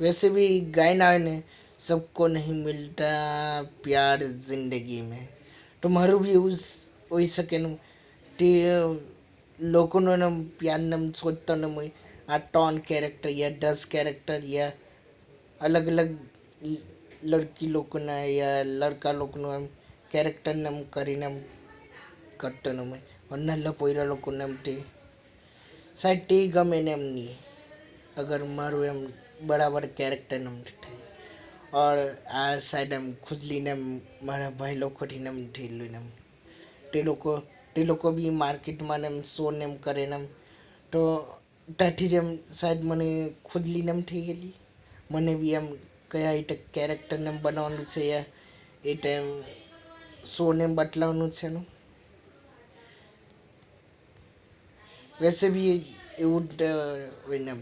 वैसे भी गाना है ने सबको नहीं मिलता प्यार जिंदगी में तो मारू भी उस होई सके नु તે લોકોનો પ્યારને શોધતો ને આ ટોન કેરેક્ટર या 10 कैरेक्टर या अलग अलग लड़की लोगों या लड़का लोगों एम कैरेक्टर ने કરીને કરતો ને और नल्ला पोयरा लोगों ते शायद ते गमे ने नहीं अगर मारो एम बराबर कैरेक्टर नम और आ साइड एम खुजली ने मारा भाई लोग को ठीनम ठेलू ने તે લોકો બી માર્કેટમાં ને શો ને એમ કરે ને તો ત્યાંથી જ એમ સાહેબ મને ખુદલીને એમ થઈ ગયેલી મને બી એમ કયા એ કેરેક્ટરને એમ બનાવવાનું છે યા એ ટાઈમ શોને એમ બતલાવવાનું છે એનું वैसे भी એવું જ હોય ને એમ